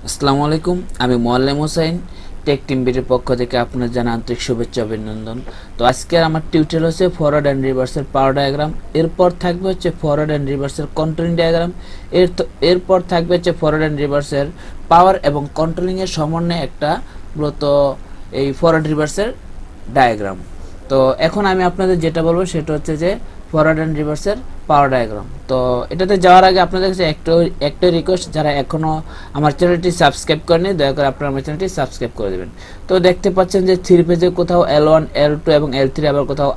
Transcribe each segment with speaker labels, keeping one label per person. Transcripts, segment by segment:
Speaker 1: আসসালামু আলাইকুম, আমি মোয়াল্লেম হোসাইন টেক টিম বিটির পক্ষ থেকে আপনার জানা আন্তরিক শুভেচ্ছা অভিনন্দন। তো আজকে আমার টিউটোরিয়াল হচ্ছে ফরওয়ার্ড অ্যান্ড রিভার্সের পাওয়ার ডায়াগ্রাম, এরপর থাকবে হচ্ছে ফরওয়ার্ড অ্যান্ড রিভার্সের কন্ট্রোলিং ডায়াগ্রাম, এরপর থাকবে হচ্ছে ফরওয়ার্ড অ্যান্ড রিভার্সের পাওয়ার এবং কন্ট্রোলিংয়ের সমন্বয়ে একটা মূলত এই ফরওয়ার্ড রিভার্সের ডায়াগ্রাম। তো এখন আমি আপনাদের যেটা বলবো সেটা হচ্ছে যে ফরওয়ার্ড অ্যান্ড রিভার্সের পাওয়ার ডায়াগ্রাম। তো এটাতে যাওয়ার আগে আপনাদের কাছে একটা রিকোয়েস্ট, যারা এখনও আমার চ্যানেলটি সাবস্ক্রাইব করেনি দয়া করে আপনারা আমার চ্যানেলটি সাবস্ক্রাইব করে দেবেন। তো দেখতে পাচ্ছেন যে 3 পেজে কোথাও L1 L2 এবং L3 আবার কোথাও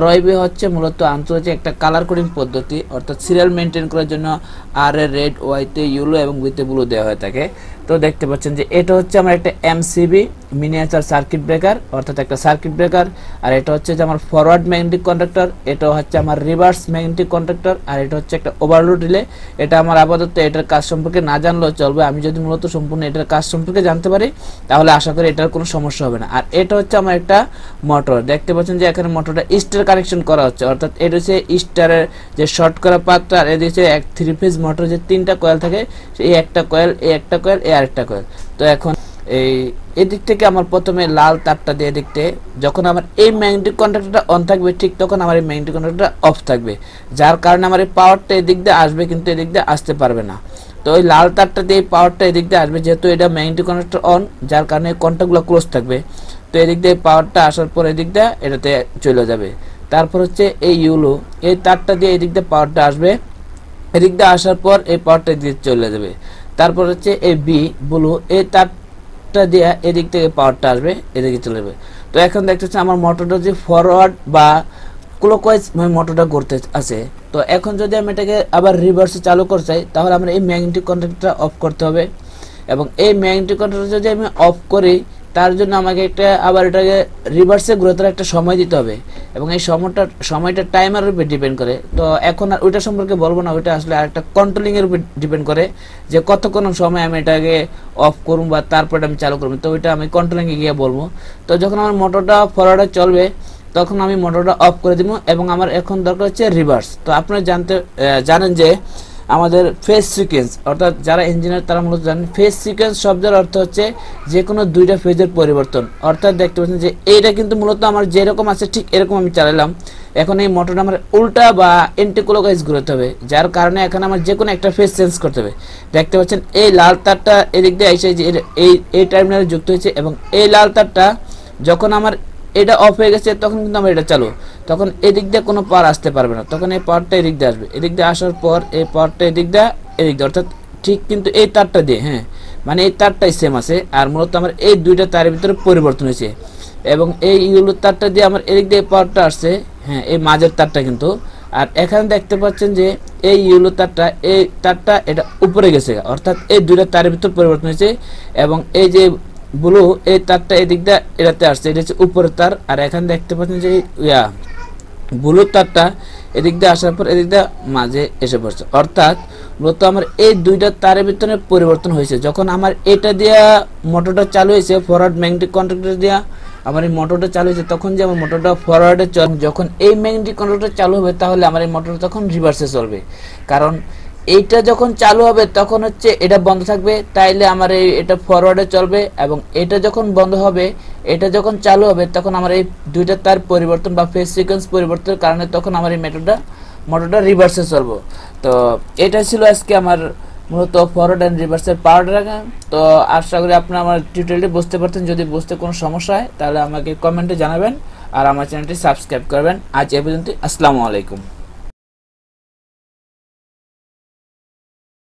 Speaker 1: RYB হচ্ছে মূলত আন্তর্জাতিক একটা কালার কোডিং পদ্ধতি, অর্থাৎ সিরিয়াল মেনটেন করার জন্য R এ রেড, Y তে ইয়েলো এবং B তে ব্লু দেওয়া হয়ে থাকে। তো দেখতে পাচ্ছেন যে এটা হচ্ছে আমার একটা MCB মিনিয়েচার সার্কিট ব্রেকার, অর্থাৎ একটা সার্কিট ব্রেকার। আর এটা হচ্ছে যে আমার ফরওয়ার্ড ম্যাগনেটিক কন্ডাক্টর, এটা হচ্ছে আমার রিভার্স ম্যাগনেটিক কন্ডাক্টর, আর এটা হচ্ছে একটা ওভারলোড রিলে। এটা আমার আপাতত এটার কাজ সম্পর্কে না জানলেও চলবে, আমি যদি মূলত সম্পূর্ণ এটার কাজ সম্পর্কে জানতে পারি তাহলে আশা করি এটার কোনো সমস্যা হবে না। আর এটা হচ্ছে আমার একটা মোটর, দেখতে পাচ্ছেন যে এখানে মোটরটা স্টার কানেকশন করা হচ্ছে, অর্থাৎ এটা হচ্ছে স্টারের যে শর্ট করা পাতটা, আর এদিকে এক 3 ফেজ মোটর যে 3টা কয়েল থাকে, এই একটা কয়েল, এই একটা কয়েল, এই আরেকটা কয়েল। তো এখন এদিক থেকে আমার প্রথমে লাল তারটা দিয়ে দেখতে, যখন আমার এই ম্যাগনেটিক কন্ডাক্টরটা অন থাকবে ঠিক তখন আমার এই ম্যাগনেটিক কন্ডাক্টরটা অফ থাকবে, যার কারণে আমার এই পাওয়ারটা এদিক দিয়ে আসবে কিন্তু এদিক দিয়ে আসতে পারবে না। তো ওই লাল তারটা দিয়ে পাওয়ারটা এদিক দিয়ে আসবে, যেহেতু এটা ম্যাগনেটিক কন্ডাক্টর অন, যার কারণে কন্ট্যাক্টগুলো ক্লোজ থাকবে। তো এদিক দিয়ে পাওয়ারটা আসার পর এদিক দিয়ে এটাতে চলে যাবে। তারপর হচ্ছে এই ইউলো, এই তারটা দিয়ে এদিক দিয়ে পাওয়ারটা আসবে, এদিক দিয়ে আসার পর এই পাওয়ারটা দিয়ে চলে যাবে। তারপর হচ্ছে এই বি ব্লু, এই তার দিয়ে এদিক থেকে পাওয়ারটা আসবে, এদিকে চলে যাবে। তো এখন দেখতেছি আমার মোটরটা যে ফরওয়ার্ড বা ক্লকওয়াইজ মোটরটা করতে আছে। তো এখন যদি আমি এটাকে আবার রিভার্সে চালু করতে চাই তাহলে আমার এই ম্যাগনেটিক কন্ট্যাক্টরটা অফ করতে হবে, এবং এই ম্যাগনেটিক কন্ট্যাক্টর যদি আমি অফ করি তার জন্য আমাকে একটা আবার এটাকে রিভার্সে ঘোরাতে একটা সময় দিতে হবে, এবং এই সময়টা টাইমারের উপর ডিপেন্ড করে। তো এখন আর ওইটা সম্পর্কে বলবো না, ওইটা আসলে আরেকটা কন্ট্রোলিংয়ের উপর ডিপেন্ড করে যে কতক্ষণ সময় আমি এটাকে অফ করব বা তারপরে আমি চালু করবো। তো ওইটা আমি কন্ট্রোলিংয়ে গিয়ে বলবো। তো যখন আমার মোটরটা ফরওয়ার্ডে চলবে তখন আমি মোটরটা অফ করে দিব, এবং আমার এখন দরকার হচ্ছে রিভার্স। তো আপনারা জানেন যে আমাদের ফেজ সিকোয়েন্স, অর্থাৎ যারা ইঞ্জিনিয়ার তারা মূলত জানেন ফেজ সিকোয়েন্স শব্দের অর্থ হচ্ছে যে কোনো দুইটা ফেজের পরিবর্তন। অর্থাৎ দেখতে পাচ্ছেন যে এইটা কিন্তু মূলত আমার যেরকম আছে ঠিক এরকম আমি চালালাম, এখন এই মোটরটা আমার উল্টা বা এন্টি ক্লকওয়াইজ ঘুরতে হবে, যার কারণে এখানে আমার যে কোনো একটা ফেজ চেঞ্জ করতে হবে। দেখতে পাচ্ছেন এই লাল তারটা এদিক দিয়ে এসে যে এই টার্মিনালে যুক্ত হয়েছে, এবং এই লাল তারটা যখন আমার এটা অফ হয়ে গেছে তখন কিন্তু আমার এটা চালু, তখন এদিক দিয়ে কোনো পাওয়ার আসতে পারবে না, তখন এই পাওয়ারটা এদিক দিয়ে আসবে। এদিক দিয়ে আসার পর এই পাওয়ারটা এদিক দিয়ে অর্থাৎ ঠিক কিন্তু এই তারটা দিয়ে, হ্যাঁ মানে এই তারটাই সেম আছে, আর মূলত আমার এই দুইটা তারের ভিতরে পরিবর্তন হয়েছে, এবং এই ইউলো তারটা দিয়ে আমার এদিক দিয়ে পাওয়ারটা আসছে, হ্যাঁ এই মাঝের তারটা কিন্তু। আর এখানে দেখতে পাচ্ছেন যে এই ইউলো তারটা, এই তারটা এটা উপরে গেছে, অর্থাৎ এই দুইটা তারের ভিতরে পরিবর্তন হয়েছে, এবং এই যে ব্লু এই তারটা এদিক দিয়ে এটাতে আসছে, এটা হচ্ছে উপরের তার। আর এখানে দেখতে পাচ্ছেন যে ব্লু তারটা এদিক দিয়ে আসার পর এদিক দিয়ে মাঝে এসে পড়ছে, অর্থাৎ মূলত আমার এই দুইটা তারের ভিতরে পরিবর্তন হয়েছে। যখন আমার এটা দিয়া মোটরটা চালু হয়েছে, ফরওয়ার্ড ম্যাগনেটিক কন্ডাক্টর দিয়া আমার এই মোটরটা চালু হয়েছে, তখন যে আমার মোটরটা ফরওয়ার্ডে যখন এই ম্যাগনেটিক কন্ডাক্টর চালু হবে তাহলে আমার এই মোটরটা তখন রিভার্সে চলবে, কারণ এইটা যখন চালু হবে তখন হচ্ছে এটা বন্ধ থাকবে, তাইলে আমার এটা ফরওয়ার্ডে চলবে, এবং এটা যখন বন্ধ হবে, এটা যখন চালু হবে তখন আমার এই দুইটা তার পরিবর্তন বা ফেজ সিকোয়েন্স পরিবর্তনের কারণে তখন আমার এই মোটরটা রিভার্সে চলবে। তো এটা ছিল আজকে আমার মূলত ফরওয়ার্ড অ্যান্ড রিভার্সের পাওয়ার ডায়াগ্রাম। তো আশা করি আপনারা আমার টিউটোরিয়ালটি বুঝতে পারতেন। যদি বুঝতে কোনো সমস্যা হয় তাহলে আমাকে কমেন্টে জানাবেন, আর আমার চ্যানেলটি সাবস্ক্রাইব করবেন। আজ এ পর্যন্ত, আসসালামু আলাইকুম।